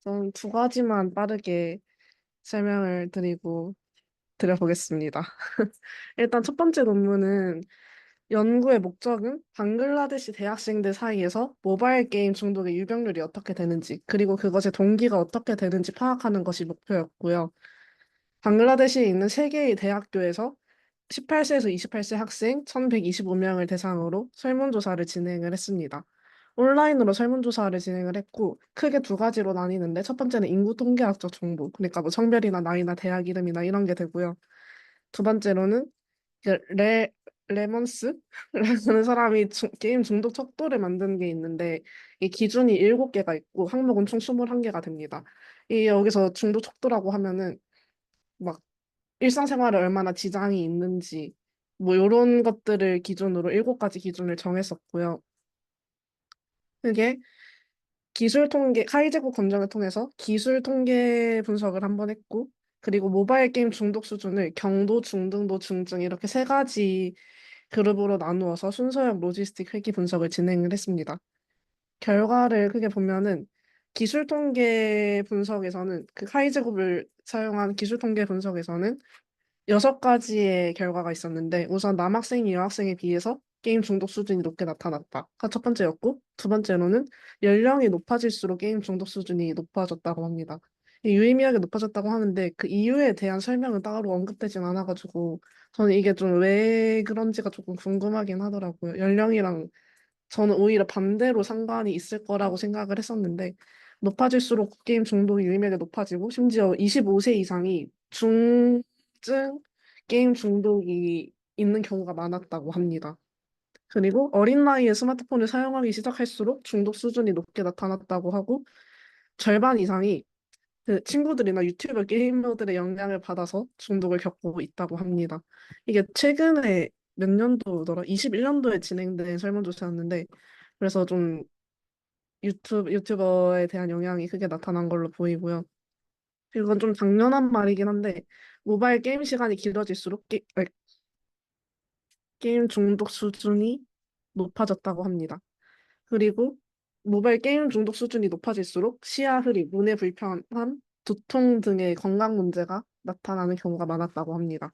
전 두 가지만 빠르게 설명을 드려보겠습니다. 일단 첫 번째 논문은 연구의 목적은 방글라데시 대학생들 사이에서 모바일 게임 중독의 유병률이 어떻게 되는지, 그리고 그것의 동기가 어떻게 되는지 파악하는 것이 목표였고요. 방글라데시에 있는 세 개의 대학교에서 18세에서 28세 학생 1,125명을 대상으로 설문조사를 진행을 했습니다. 온라인으로 설문조사를 진행을 했고, 크게 두 가지로 나뉘는데, 첫 번째는 인구 통계학적 정보, 그러니까 뭐 성별이나 나이나 대학 이름이나 이런 게 되고요. 두 번째로는 그 레먼스라는 사람이 게임 중독 척도를 만든 게 있는데, 이 기준이 7개가 있고, 항목은 총 21개가 됩니다. 이 여기서 중독 척도라고 하면은, 막 일상생활에 얼마나 지장이 있는지 뭐 이런 것들을 기준으로 7가지 기준을 정했었고요. 그게 기술 통계, 카이제고 검정을 통해서 기술 통계 분석을 한번 했고, 그리고 모바일 게임 중독 수준을 경도, 중등도, 중증 이렇게 세 가지 그룹으로 나누어서 순서형 로지스틱 회귀 분석을 진행을 했습니다. 결과를 크게 보면은 기술 통계 분석에서는 그 카이제곱을 사용한 기술 통계 분석에서는 6가지의 결과가 있었는데 우선 남학생이 여학생에 비해서 게임 중독 수준이 높게 나타났다가 첫 번째였고 두 번째로는 연령이 높아질수록 게임 중독 수준이 높아졌다고 합니다. 유의미하게 높아졌다고 하는데 그 이유에 대한 설명은 따로 언급되진 않아가지고 저는 이게 좀 왜 그런지가 조금 궁금하긴 하더라고요. 연령이랑 저는 오히려 반대로 상관이 있을 거라고 생각을 했었는데 높아질수록 게임 중독이 유의미하게 높아지고 심지어 25세 이상이 중증 게임 중독이 있는 경우가 많았다고 합니다. 그리고 어린 나이에 스마트폰을 사용하기 시작할수록 중독 수준이 높게 나타났다고 하고 절반 이상이 그 친구들이나 유튜버 게이머들의 영향을 받아서 중독을 겪고 있다고 합니다. 이게 최근에 몇 년도더라? 21년도에 진행된 설문조사였는데 그래서 좀 유튜버에 대한 영향이 크게 나타난 걸로 보이고요. 이건 좀 당연한 말이긴 한데 모바일 게임 시간이 길어질수록 게임 중독 수준이 높아졌다고 합니다. 그리고 모바일 게임 중독 수준이 높아질수록 시야 흐림, 눈의 불편함, 두통 등의 건강 문제가 나타나는 경우가 많았다고 합니다.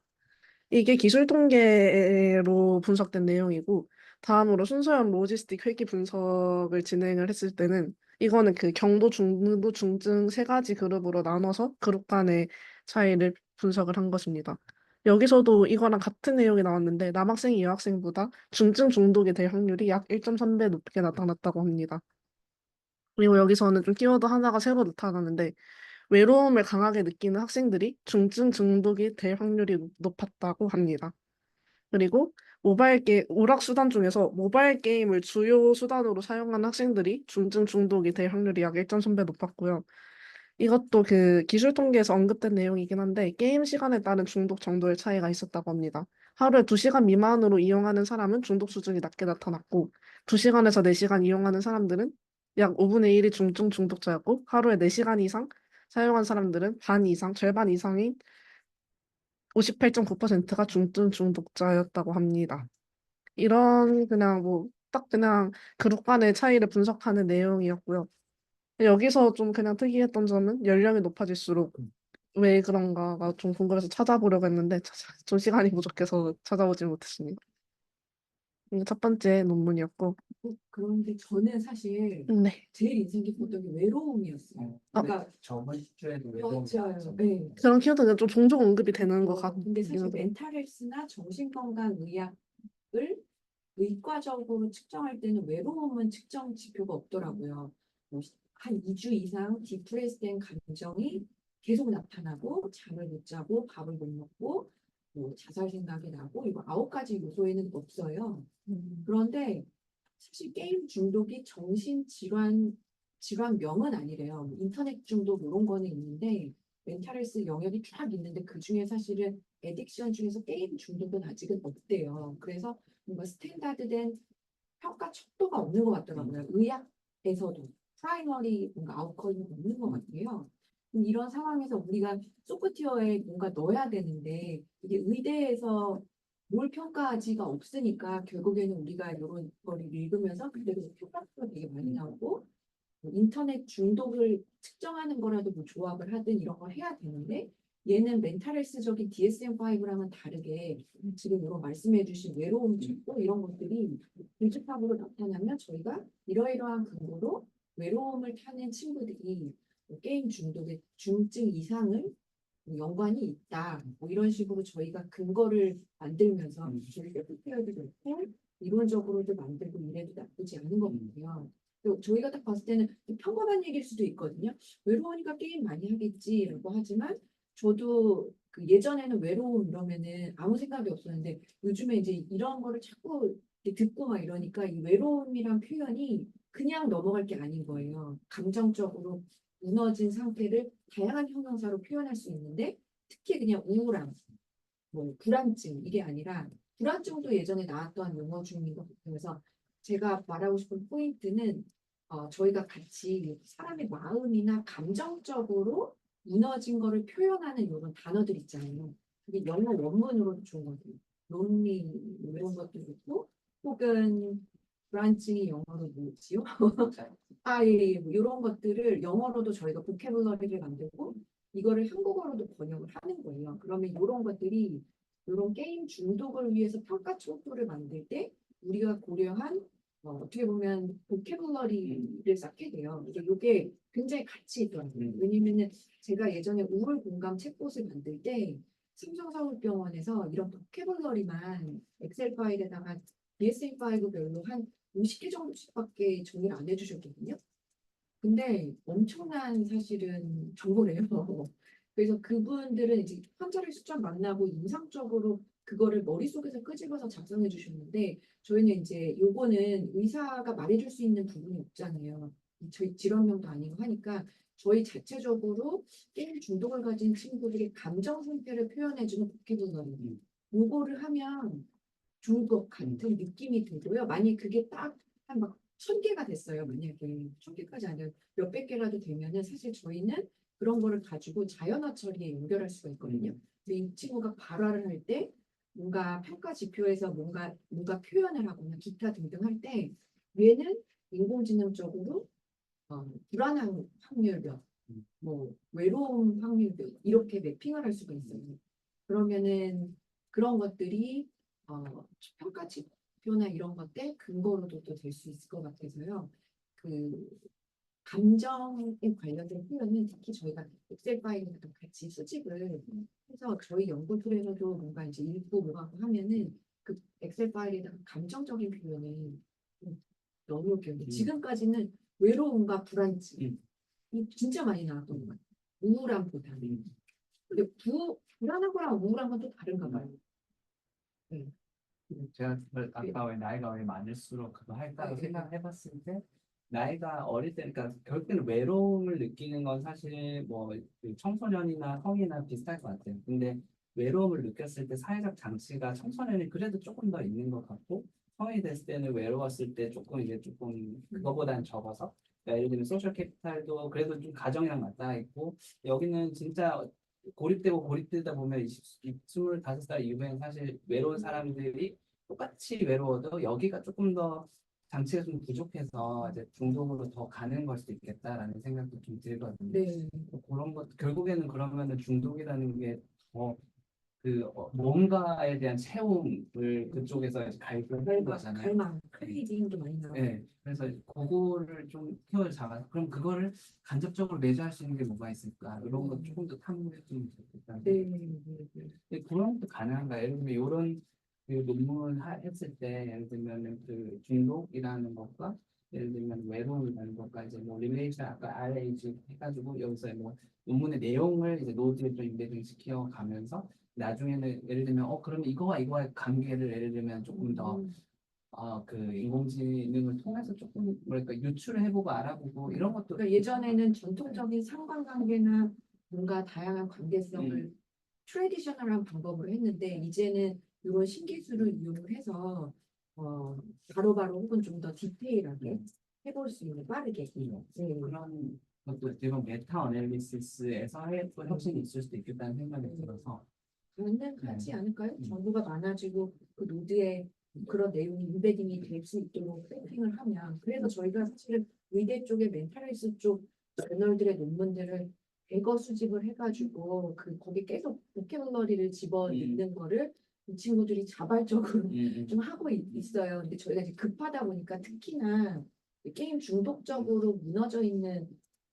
이게 기술 통계로 분석된 내용이고, 다음으로 순서형 로지스틱 회귀 분석을 진행을 했을 때는, 이거는 그 경도, 중도, 중증 세 가지 그룹으로 나눠서 그룹 간의 차이를 분석을 한 것입니다. 여기서도 이거랑 같은 내용이 나왔는데, 남학생이 여학생보다 중증 중독이 될 확률이 약 1.3배 높게 나타났다고 합니다. 그리고 여기서는 좀 키워드 하나가 새로 나타나는데, 외로움을 강하게 느끼는 학생들이 중증 중독이 될 확률이 높았다고 합니다. 그리고 오락 수단 중에서 모바일 게임을 주요 수단으로 사용하는 학생들이 중증 중독이 될 확률이 약 1.3배 높았고요. 이것도 그 기술 통계에서 언급된 내용이긴 한데 게임 시간에 따른 중독 정도의 차이가 있었다고 합니다. 하루에 2시간 미만으로 이용하는 사람은 중독 수준이 낮게 나타났고 2시간에서 4시간 이용하는 사람들은 약 5분의 1이 중증 중독자였고 하루에 4시간 이상 사용한 사람들은 반 이상, 절반 이상인 58.9%가 중증 중독자였다고 합니다. 이런 그냥 뭐 딱 그냥 그룹 간의 차이를 분석하는 내용이었고요. 여기서 좀 그냥 특이했던 점은 연령이 높아질수록 왜 그런가가 좀 궁금해서 찾아보려고 했는데 좀 시간이 부족해서 찾아보지 못했습니다. 이게 첫 번째 논문이었고, 그런데 저는 사실 네. 제일 인상 깊었던 게 외로움이었어요. 아, 그러니까 저번 주에도 외로운 게 맞아요. 많죠. 네. 그런 키워드가 좀 종종 언급이 되는 것 근데 같긴 사실 하더라고요. 멘탈 헬스나 정신건강의학을 의과적으로 측정할 때는 외로움은 측정 지표가 없더라고요. 한 2주 이상 디프레스된 감정이 계속 나타나고 잠을 못 자고 밥을 못 먹고 뭐 자살 생각이 나고 이거 9가지 요소에는 없어요. 그런데 사실 게임 중독이 질환명은 아니래요. 뭐 인터넷 중독 이런 거는 있는데 멘탈 헬스 영역이 쫙 있는데 그중에 사실은 에딕션 중에서 게임 중독은 아직은 없대요. 그래서 뭔가 스탠다드된 평가 척도가 없는 것 같더라고요. 의학에서도 프라이머리 뭔가 아웃컴이 없는 것 같아요. 이런 상황에서 우리가 소프트웨어에 뭔가 넣어야 되는데 이게 의대에서 뭘 평가하지가 없으니까 결국에는 우리가 이런 거를 읽으면서 그때 평가가 되게 많이 나오고 뭐 인터넷 중독을 측정하는 거라도 뭐 조합을 하든 이런 걸 해야 되는데 얘는 멘탈헬스적인 DSM-5랑은 다르게 지금 이런 말씀해주신 외로움 측도 이런 것들이 밀집합으로 나타나면 저희가 이러이러한 근거로 외로움을 타는 친구들이 뭐 게임 중독의 중증 이상을 뭐 연관이 있다. 뭐 이런 식으로 저희가 근거를 만들면서 저희가 프페어도 좋고 이론적으로도 만들고 이래도 나쁘지 않은 것 같아요. 또 저희가 딱 봤을 때는 평범한 얘기일 수도 있거든요. 외로우니까 게임 많이 하겠지라고 하지만 저도 그 예전에는 외로움 이러면은 아무 생각이 없었는데 요즘에 이제 이런 거를 자꾸 이렇게 듣고 막 이러니까 이 외로움이란 표현이 그냥 넘어갈 게 아닌 거예요. 감정적으로 무너진 상태를 다양한 형용사로 표현할 수 있는데 특히 그냥 우울함, 뭐 불안증 이게 아니라 불안증도 예전에 나왔던 용어 중인 것 같아요. 그래서 제가 말하고 싶은 포인트는 저희가 같이 사람의 마음이나 감정적으로 무너진 거를 표현하는 이런 단어들 있잖아요. 그게 영어 원문으로도 좋은 것 같아요. 론리 이런 것도 좋고 혹은 불안증이 영어로 뭐지요? 아, 예, 예. 뭐 이런 것들을 영어로도 저희가 보캐블러리를 만들고 이거를 한국어로도 번역을 하는 거예요. 그러면 이런 것들이 이런 게임 중독을 위해서 평가 척도를 만들 때 우리가 고려한 어떻게 보면 보캐블러리를 쌓게 돼요. 이게 굉장히 가치 있더라고요. 왜냐면은 제가 예전에 우울 공감 챗봇을 만들 때 삼성서울병원에서 이런 보캐블러리만 엑셀 파일에다가 DSM-5별로 한 50개 정도씩밖에 정리를 안 해주셨거든요. 근데 엄청난 사실은 정보래요. 그래서 그분들은 이제 환자를 직접 만나고 임상적으로 그거를 머릿속에서 끄집어서 작성해 주셨는데 저희는 이제 요거는 의사가 말해줄 수 있는 부분이 없잖아요. 저희 질환명도 아니고 하니까 저희 자체적으로 게임 중독을 가진 친구들의 감정 상태를 표현해주는 보캐블러리. 요거를 하면 좋을 것 같은 느낌이 들고요. 만약 그게 딱 한 막 1000개가 됐어요. 만약에 1000개까지 아니라 몇백 개라도 되면은 사실 저희는 그런 거를 가지고 자연어 처리에 연결할 수가 있거든요. 근데 이 친구가 발화를 할 때 뭔가 평가 지표에서 뭔가 표현을 하거나 기타 등등 할 때 얘는 인공지능적으로 불안한 확률 몇, 뭐 외로움 확률 몇 이렇게 매핑을 할 수가 있어요. 그러면은 그런 것들이 평가 지표나 이런 것들 근거로도 또 될 수 있을 것 같아서요. 그 감정에 관련된 표현은 특히 저희가 엑셀 파일이랑 같이 수집을 해서 저희 연구 툴에서도 뭔가 이제 읽고 뭐하고 하면은 그 엑셀 파일에다가 감정적인 표현을 넣어놓을게요. 근데 지금까지는 외로움과 불안증 이 진짜 많이 나왔던 것 같아요. 우울함보다는. 근데 불안한 거랑 우울한 건 또 다른가 봐요. 네. 제가 아까 왜 나이가 왜 많을수록 그거 할까 네. 생각해봤을 때 나이가 어릴 때, 그러니까 결국에는 외로움을 느끼는 건 사실 뭐그 청소년이나 성인이나 비슷할 것 같아요. 근데 외로움을 느꼈을 때 사회적 장치가 청소년이 그래도 조금 더 있는 것 같고 성인이 됐을 때는 외로웠을 때 조금 이게 조금 그거보다는 적어서 그러니까 예를 들면 소셜 캐피탈도 그래도 좀 가정이랑 맞닿아 있고 여기는 진짜 고립되고 고립되다 보면 25살 이후에는 사실 외로운 사람들이 똑같이 외로워도 여기가 조금 더 장치가 좀 부족해서 이제 중독으로 더 가는 걸 수도 있겠다라는 생각도 좀 들거든요. 네. 그런 것 결국에는 그러면은 중독이라는 게 더 뭔가에 대한 체험을 그쪽에서 이제 갈구하는 거잖아요. 갈망, 크레이징도 많이 나오고. 네, 그래서 그거를 좀 키워를 잡아서 그럼 그거를 간접적으로 매주할 수 있는 게 뭐가 있을까 이런 거 조금 더 탐구했으면 좋겠다. 네, 네, 네. 근데 그런 것도 가능한가? 예를 들면 이런 그 논문 했을 때 예를 들면 그 중독이라는 것과 예를 들면 외로움이라는 것과 이제 뭐 릴레이션 아까 RH 해가지고 여기서 뭐 논문의 내용을 이제 노트에 좀 임베딩 시켜 가면서 나중에는 예를 들면 그러면 이거와 이거와의 관계를 예를 들면 조금 더 그 인공지능을 통해서 조금 뭐랄까 유출을 해보고 알아보고 이런 것도 그러니까 예전에는 전통적인 상관관계나 뭔가 다양한 관계성을 트레디셔널한 방법으로 했는데 이제는 이런 신기술을 이용을 해서 바로바로 혹은 좀 더 디테일하게 해볼 수 있는 빠르게. 네. 그런 것도 지금 메타 어널리시스에서의 또 혁신이 있을 수도 있겠다는 생각이 들어서 가능하지 않을까요? 정보가 많아지고 그 노드에 그런 내용이 인베딩이 될 수 있도록 세팅을 하면 그래서 저희가 사실은 의대 쪽에 멘탈헬스 쪽 저널들의 논문들을 대거 수집을 해가지고 거기 계속 보캐블러리를 집어넣는 거를 이 친구들이 자발적으로 좀 하고 있어요. 근데 저희가 이제 급하다 보니까 특히나 게임 중독적으로 무너져 있는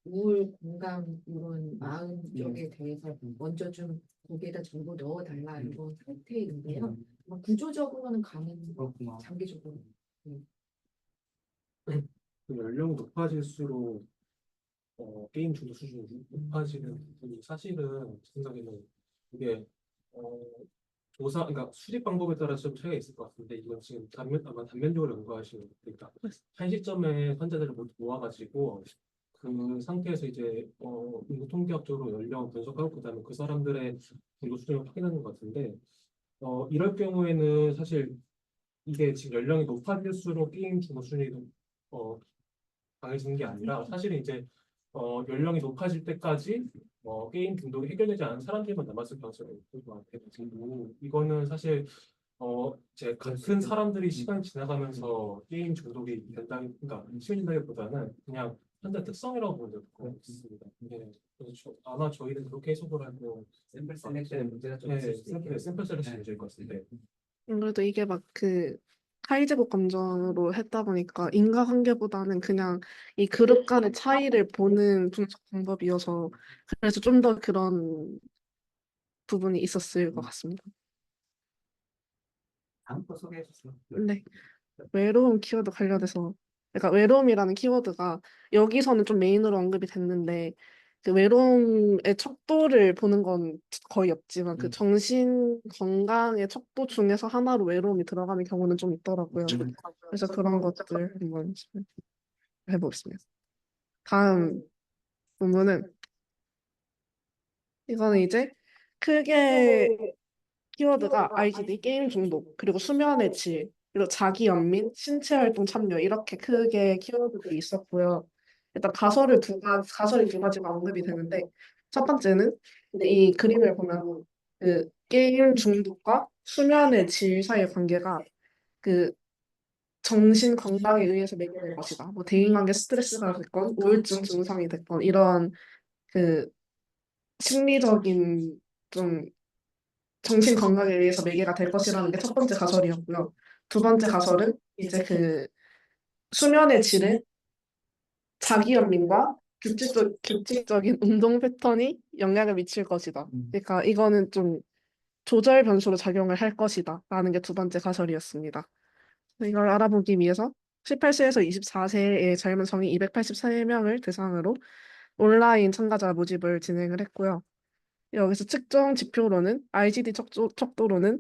우울, 공감 이런 마음 쪽에 대해서 먼저 좀 거기에다 정보 넣어달라 이런 상태인데요. 구조적으로는 가능, 그렇구나. 장기적으로. 네. 그 연령이 높아질수록 게임 중독 수준이 높아지는 부분이 사실은 제 생각에는 이게 어, 조사, 그러니까 수집 방법에 따라 좀 차이가 있을 것 같은데 이건 지금 아마 단면적으로 연구하시는 그러니까 한 시점에 환자들을 모두 모아가지고 그 상태에서 이제 인구 통계학적으로 연령 분석하고 그다음에 그 사람들의 중독 수준을 확인하는 것 같은데 이럴 경우에는 사실 이게 지금 연령이 높아질수록 게임 중독 수준이 어, 강해지는 게 아니라 사실은 이제 연령이 높아질 때까지 게임 중독이 해결되지 않은 사람들만 남았을 가능성이 높은 것 같아요. 이거는 사실 이제 같은 사람들이 시간이 지나가면서 게임 중독이 그러니까 심해진다기보다는 그냥 현재 특성이라고 보는 것 같습니다. 네. 그래서 아마 저희는 그렇게 해석을 하고 샘플 셀렉션에 문제가 좀 네, 있을 수 있겠네요. 샘플 셀렉션 문제일 것 같은데 그래도 이게 막 그 타이제곱 감정으로 했다 보니까 인과관계보다는 그냥 이 그룹 간의 차이를 보는 분석 방법이어서 그래서 좀 더 그런 부분이 있었을 것 같습니다. 다음 거 소개해 주세요. 네. 외로움 키워드 관련해서 그러니까 외로움이라는 키워드가 여기서는 좀 메인으로 언급이 됐는데 그 외로움의 척도를 보는 건 거의 없지만 그 정신 건강의 척도 중에서 하나로 외로움이 들어가는 경우는 좀 있더라고요. 그래서 그런 것들 한번 해보겠습니다. 다음 부분은 이거는 이제 크게 키워드가 IGD, 게임 중독, 그리고 수면의 질, 그리고 자기 연민, 신체 활동 참여 이렇게 크게 키워드들이 있었고요. 일단 가설이 두 가지가 언급이 되는데 첫 번째는 이 그림을 보면 그 게임 중독과 수면의 질 사이의 관계가 그 정신 건강에 의해서 매겨질 것이다. 뭐 대인관계 스트레스가 됐건 우울증 증상이 됐건 이런 그 심리적인 좀 정신 건강에 의해서 매개가 될 것이라는 게 첫 번째 가설이었고요. 두 번째 가설은 이제 그 수면의 질에 자기연민과 규칙적인 운동 패턴이 영향을 미칠 것이다. 그러니까 이거는 좀 조절 변수로 작용을 할 것이다. 라는 게 두 번째 가설이었습니다. 이걸 알아보기 위해서 18세에서 24세의 젊은 성인 283명을 대상으로 온라인 참가자 모집을 진행을 했고요. 여기서 측정 지표로는 IGD 척도로는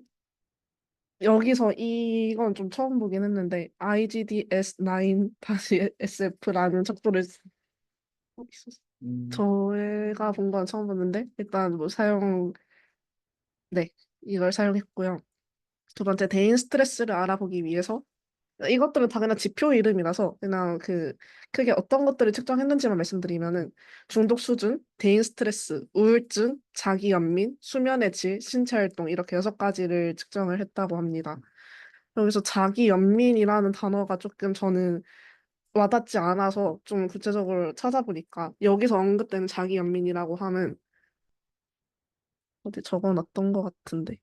여기서 이건 좀 처음 보긴 했는데 IGDS9-SF라는 척도를 저희가 본 건 처음 봤는데 일단 뭐 네, 이걸 사용했고요. 두 번째 대인 스트레스를 알아보기 위해서 이것들은 다 그냥 지표 이름이라서 그냥 그 크게 어떤 것들을 측정했는지만 말씀드리면은 중독 수준, 대인 스트레스, 우울증, 자기 연민, 수면의 질, 신체 활동 이렇게 6가지를 측정을 했다고 합니다. 여기서 자기 연민이라는 단어가 조금 저는 와닿지 않아서 좀 구체적으로 찾아보니까 여기서 언급되는 자기 연민이라고 하면 어디 적어놨던 것 같은데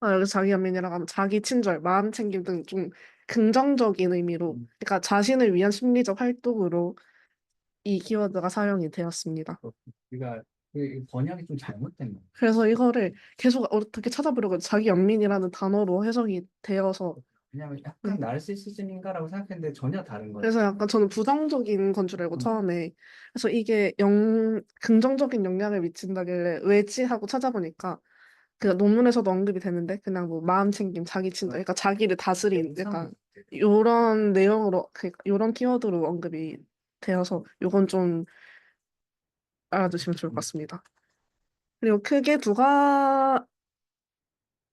여기 자기 연민이라고 하면 자기 친절, 마음 챙김 등 좀 긍정적인 의미로, 그러니까 자신을 위한 심리적 활동으로 이 키워드가 사용이 되었습니다. 그러니까 그 번역이 좀 잘못된 거. 그래서 이거를 계속 어떻게 찾아보려고 자기 연민이라는 단어로 해석이 되어서 왜냐면 약간 네. 나르시시즘인가라고 생각했는데 전혀 다른 거예요. 그래서 약간 저는 부정적인 건 줄 알고 처음에 그래서 이게 긍정적인 영향을 미친다길래 왜지 하고 찾아보니까 그 논문에서도 언급이 되는데 그냥 뭐 마음 챙김, 자기 친절, 그러니까 자기를 다스린 약간 요런 내용으로 요런 키워드로 언급이 되어서 요건 좀 알아두시면 좋을 것 같습니다. 그리고 크게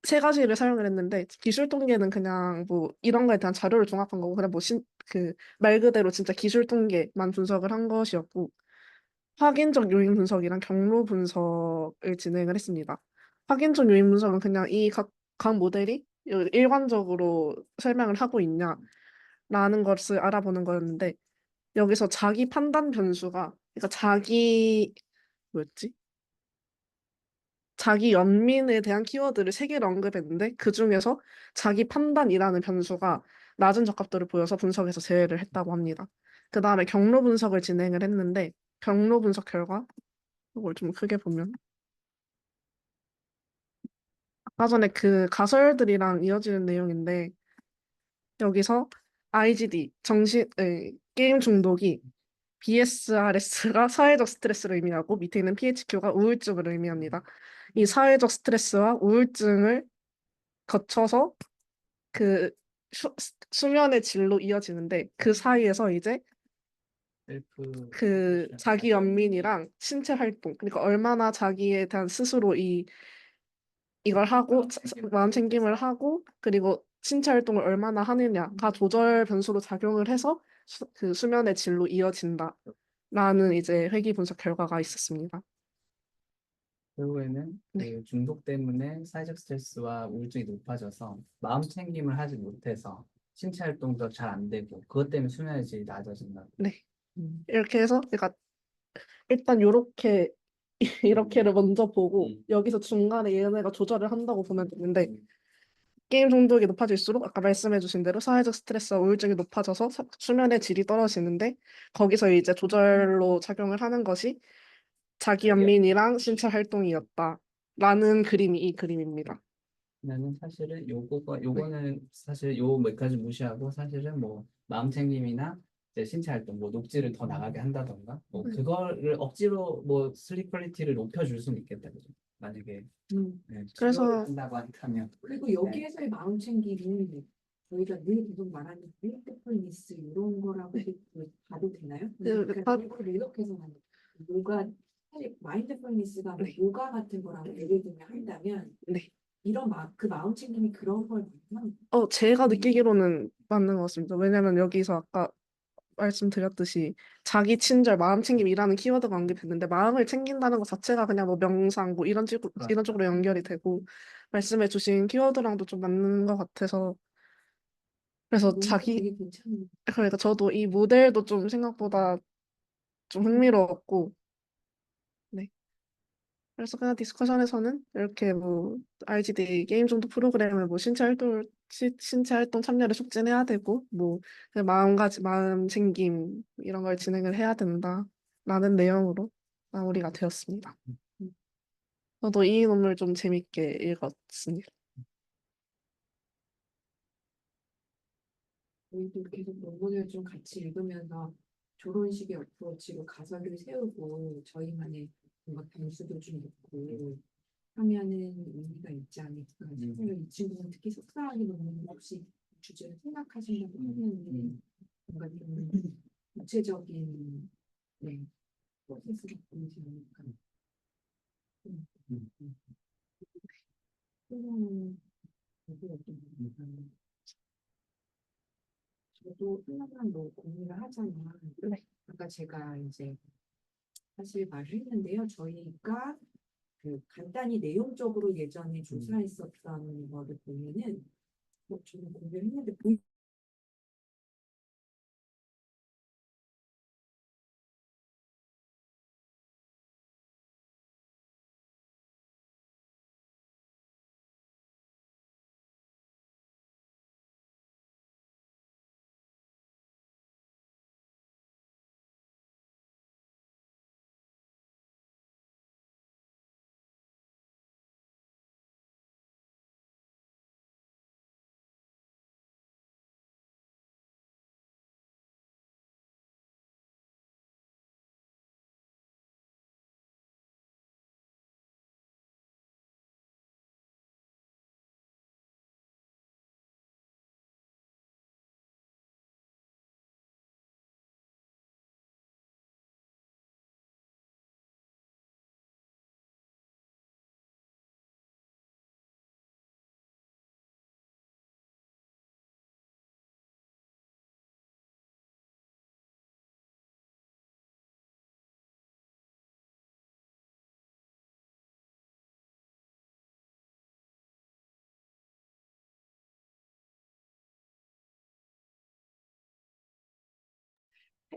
세 가지를 사용을 했는데 기술 통계는 그냥 뭐 이런 거에 대한 자료를 종합한 거고 그냥 뭐 그 말 그대로 진짜 기술 통계만 분석을 한 것이었고 확인적 요인 분석이랑 경로 분석을 진행을 했습니다. 확인적 요인 분석은 그냥 각 모델이 일관적으로 설명을 하고 있냐라는 것을 알아보는 거였는데 여기서 자기 판단 변수가 그러니까 뭐였지? 자기 연민에 대한 키워드를 세 개를 언급했는데 그 중에서 자기 판단이라는 변수가 낮은 적합도를 보여서 분석에서 제외를 했다고 합니다. 그 다음에 경로 분석을 진행을 했는데 경로 분석 결과 이걸 좀 크게 보면 아까 전에 그 가설들이랑 이어지는 내용인데 여기서 IGD 게임 중독이 BSRS가 사회적 스트레스를 의미하고 밑에 있는 PHQ가 우울증을 의미합니다. 이 사회적 스트레스와 우울증을 거쳐서 그 수면의 질로 이어지는데 그 사이에서 이제 셀프 그 자기 연민이랑 신체 활동 그러니까 얼마나 자기에 대한 스스로 이걸 하고 마음 챙김을 하고 그리고 신체 활동을 얼마나 하느냐가 조절 변수로 작용을 해서 그 수면의 질로 이어진다라는 이제 회귀 분석 결과가 있었습니다. 결국에는 네. 그 중독 때문에 사회적 스트레스와 우울증이 높아져서 마음 챙김을 하지 못해서 신체 활동도 잘 안 되고 그것 때문에 수면의 질이 낮아진다. 네. 이렇게 해서 그러니까 일단 요렇게 이렇게를 먼저 보고 여기서 중간에 얘네가 조절을 한다고 보면 되는데 게임 중독이 높아질수록 아까 말씀해주신 대로 사회적 스트레스와 우울증이 높아져서 수면의 질이 떨어지는데 거기서 이제 조절로 작용을 하는 것이 자기 연민이랑 신체 활동이었다라는 그림이 이 그림입니다. 나는 사실은 요거는 사실 요 몇 가지 무시하고 사실은 뭐 마음 챙김이나 이제 신체 활동, 뭐 녹지를 더 나가게 한다던가 뭐 그거를 억지로 뭐 슬립 퀄리티를 높여줄 수는 있겠다 그죠? 만약에 네, 치료를 그래서 한다고 한다면 그리고 여기에서의 마음 챙김이 저희가 늘 계속 말하는 마인드풀니스 이런 거라고 봐도 되나요? 그러니까 이걸 이렇게 해석하는 요가 사실 마인드풀니스가 뭐 네. 요가 같은 거라고 예를 들면 한다면 네. 이런 그 마음 챙김이 그런 걸 말하는 제가 느끼기로는 맞는 것 같습니다. 왜냐면 여기서 아까 말씀드렸듯이 자기 친절, 마음 챙김이라는 키워드가 언급했는데 마음을 챙긴다는 것 자체가 그냥 뭐 명상 뭐 이런 쪽으로 연결이 되고 말씀해주신 키워드랑도 좀 맞는 것 같아서 그래서 뭔가 되게 괜찮은 그러니까 저도 이 모델도 좀 생각보다 좀 흥미로웠고 네. 그래서 그냥 디스커션에서는 이렇게 뭐 IGD 게임 정도 프로그램을 뭐 신체 활동 참여를 촉진해야 되고 뭐 그냥 마음 챙김 이런 걸 진행을 해야 된다라는 내용으로 마무리가 되었습니다. 저도 이 논문을 좀 재밌게 읽었습니다. 저희도 계속 논문을 좀 같이 읽으면서 조론식의 어프로치로 가설을 세우고 저희만의 뭔가 변수도 좀 넣고 하면은 의미가 있지 않을까 싶어요. 이 친구는 특히 속사하기 논문 혹시 주제를 생각하신다고 하면 뭔가 좀 구체적인 네, 프로세스가 보이지 않을까. 그런 어떤 저도 하나만 뭐 공유를 하자면 아까 제가 이제 사실 말을 했는데요. 저희가 그 간단히 내용적으로 예전에 조사했었던 거를 보면은 뭐 저는 공유를 했는데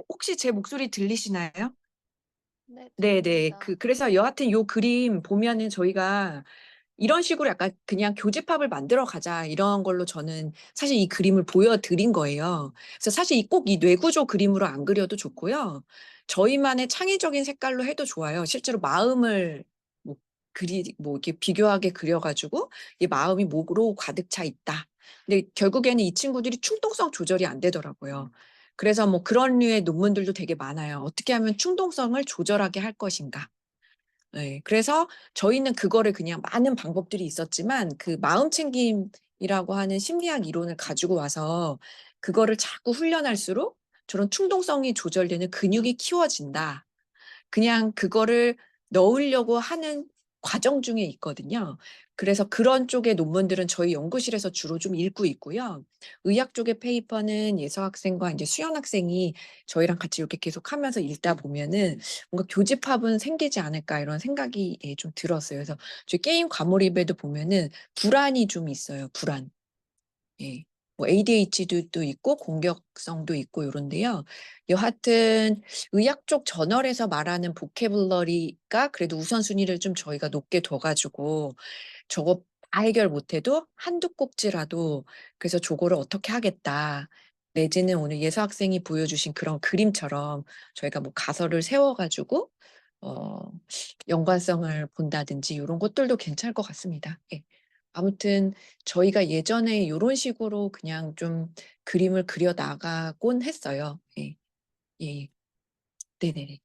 혹시 제 목소리 들리시나요? 네, 네네. 들립니다. 그래서 여하튼 요 그림 보면은 저희가 이런 식으로 약간 그냥 교집합을 만들어 가자 이런 걸로 저는 사실 이 그림을 보여드린 거예요. 그래서 사실 꼭 이 뇌구조 그림으로 안 그려도 좋고요. 저희만의 창의적인 색깔로 해도 좋아요. 실제로 마음을 뭐 이렇게 비교하게 그려 가지고 이 마음이 뭐로 가득 차 있다. 근데 결국에는 이 친구들이 충동성 조절이 안 되더라고요. 그래서 뭐 그런 류의 논문들도 되게 많아요. 어떻게 하면 충동성을 조절하게 할 것인가. 네. 그래서 저희는 그거를 그냥 많은 방법들이 있었지만 그 마음챙김이라고 하는 심리학 이론을 가지고 와서 그거를 자꾸 훈련할수록 저런 충동성이 조절되는 근육이 키워진다. 그냥 그거를 넣으려고 하는 과정 중에 있거든요. 그래서 그런 쪽의 논문들은 저희 연구실에서 주로 좀 읽고 있고요. 의학 쪽의 페이퍼는 예서 학생과 이제 수연 학생이 저희랑 같이 이렇게 계속 하면서 읽다 보면은 뭔가 교집합은 생기지 않을까 이런 생각이 예, 좀 들었어요. 그래서 저희 게임 과몰입에도 보면은 불안이 좀 있어요. 불안. 예. 뭐 ADHD도 있고 공격성도 있고 요런데요. 여하튼 의학 쪽 저널에서 말하는 보캐블러리가 그래도 우선순위를 좀 저희가 높게 둬 가지고 저거 다 해결 못 해도 한두 꼭지라도 그래서 저거를 어떻게 하겠다. 내지는 오늘 예서 학생이 보여주신 그런 그림처럼 저희가 뭐 가설을 세워 가지고 어 연관성을 본다든지 요런 것들도 괜찮을 것 같습니다. 예. 아무튼 저희가 예전에 요런 식으로 그냥 좀 그림을 그려 나가곤 했어요. 예. 예. 네네네.